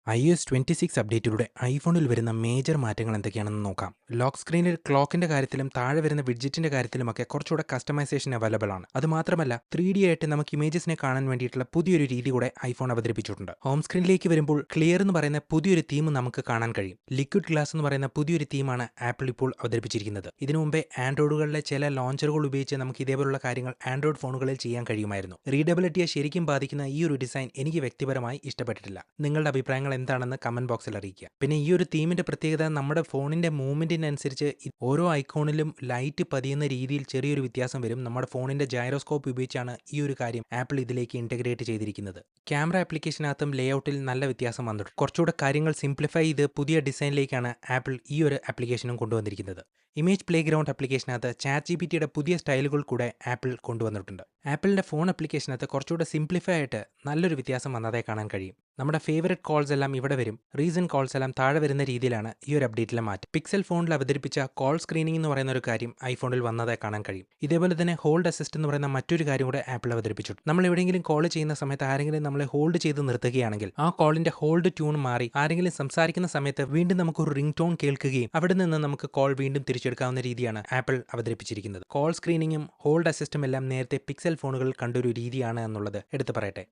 iOS 26 അപ്ഡേറ്റിലൂടെ ഐഫോണിൽ വരുന്ന major മാറ്റങ്ങൾ എന്തൊക്കെയാണെന്ന് നോക്കാം. ലോക്ക് സ്ക്രീനിൽ ക്ലോക്കിന്റെ കാര്യത്തിലും താഴെ വരുന്ന വിഡ്ജറ്റിന്റെ കാര്യത്തിലുമൊക്കെ കുറച്ചുകൂടെ കസ്റ്റമൈസേഷൻ അവൈലബിൾ ആണ്. അതുമാത്രമല്ല 3D ആയിട്ട് നമുക്ക് ഇമേജസിനെ കാണാൻ വേണ്ടിയിട്ടുള്ള പുതിയൊരു രീതി കൂടെ ഐഫോൺ അവതരിപ്പിച്ചിട്ടുണ്ട്. ഹോം സ്ക്രീനിലേക്ക് വരുമ്പോൾ ക്ലിയർ എന്ന് പറയുന്ന പുതിയൊരു തീം നമുക്ക് കാണാൻ കഴിയും. ലിക്വിഡ് ഗ്ലാസ് എന്ന് പറയുന്ന പുതിയൊരു തീമാണ് ആപ്പിൾ ഇപ്പോൾ അവതരിപ്പിച്ചിരിക്കുന്നത്. ഇതിനു മുമ്പേ ആൻഡ്രോയിഡുകളിലെ ചില ലോഞ്ചറുകൾ ഉപയോഗിച്ച് നമുക്ക് ഇതേപോലുള്ള കാര്യങ്ങൾ ആൻഡ്രോയിഡ് ഫോണുകളിൽ ചെയ്യാൻ കഴിയുമായിരുന്നു. റീഡബിലിറ്റിയെ ശരിക്കും ബാധിക്കുന്ന ഈ ഒരു ഡിസൈൻ എനിക്ക് വ്യക്തിപരമായി ഇഷ്ടപ്പെട്ടിട്ടില്ല. നിങ്ങളുടെ അഭിപ്രായങ്ങൾ എന്താണെന്ന് കമന്റ് ബോക്സിൽ അറിയിക്കുക. പിന്നെ ഈ ഒരു തീമിന്റെ പ്രത്യേകത നമ്മുടെ ഫോണിന്റെ മൂവ്മെന്റിനനുസരിച്ച് ഓരോ ഐക്കോണിലും ലൈറ്റ് പതിയുന്ന രീതിയിൽ ചെറിയൊരു വ്യത്യാസം വരും. നമ്മുടെ ഫോണിന്റെ ജൈറോസ്കോപ്പ് ഉപയോഗിച്ചാണ് ഈ ഒരു കാര്യം ആപ്പിൾ ഇതിലേക്ക് ഇന്റഗ്രേറ്റ് ചെയ്തിരിക്കുന്നത്. ക്യാമറ ആപ്ലിക്കേഷനകത്തും ലേഔട്ടിൽ നല്ല വ്യത്യാസം വന്നിട്ടുണ്ട്. കുറച്ചുകൂടെ കാര്യങ്ങൾ സിംപ്ലിഫൈ ചെയ്ത് പുതിയ ഡിസൈനിലേക്കാണ് ആപ്പിൾ ഈ ഒരു ആപ്ലിക്കേഷനും കൊണ്ടുവന്നിരിക്കുന്നത്. ഇമേജ് പ്ലേ ഗ്രൗണ്ട് ആപ്ലിക്കേഷനകത്ത് ChatGPTയുടെ പുതിയ സ്റ്റൈലുകൾ കൂടെ ആപ്പിൾ കൊണ്ടുവന്നിട്ടുണ്ട്. ആപ്പിളിന്റെ ഫോൺ ആപ്ലിക്കേഷനകത്ത് കുറച്ചുകൂടെ സിംപ്ലിഫൈ ആയിട്ട് നല്ലൊരു വ്യത്യാസം വന്നതായി കാണാൻ കഴിയും. നമ്മുടെ ഫേവറേറ്റ് കോൾസ് എല്ലാം ഇവിടെ വരും. റീസെന്റ് കോൾസ് എല്ലാം താഴെ വരുന്ന രീതിയിലാണ് ഈ ഒരു അപ്ഡേറ്റിലെ മാറ്റം. പിക്സൽ ഫോണിൽ അവതരിപ്പിച്ച കോൾ സ്ക്രീനിംഗ് എന്ന് പറയുന്ന ഒരു കാര്യം ഐഫോണിൽ വന്നതായി കാണാൻ കഴിയും. ഇതേപോലെ തന്നെ ഹോൾഡ് അസിസ്റ്റ് എന്ന് പറയുന്ന മറ്റൊരു കാര്യം കൂടെ ആപ്പിൾ അവതരിപ്പിച്ചിട്ടുണ്ട്. നമ്മൾ എവിടെയെങ്കിലും കോൾ ചെയ്യുന്ന സമയത്ത് ആരെങ്കിലും നമ്മളെ ഹോൾഡ് ചെയ്ത് നിർത്തുകയാണെങ്കിൽ ആ കോളിന്റെ ഹോൾഡ് ട്യൂൺ മാറി ആരെങ്കിലും സംസാരിക്കുന്ന സമയത്ത് വീണ്ടും നമുക്കൊരു റിംഗ് ടോൺ കേൾക്കുകയും അവിടെ നിന്ന് നമുക്ക് കോൾ വീണ്ടും തിരിച്ചെടുക്കാവുന്ന രീതിയാണ് ആപ്പിൾ അവതരിപ്പിച്ചിരിക്കുന്നത്. കോൾ സ്ക്രീനിങ്ങും ഹോൾഡ് അസിസ്റ്റും എല്ലാം നേരത്തെ പിക്സൽ ഫോണുകളിൽ കണ്ടൊരു രീതിയാണ് എന്നുള്ളത് എടുത്തു പറയട്ടെ.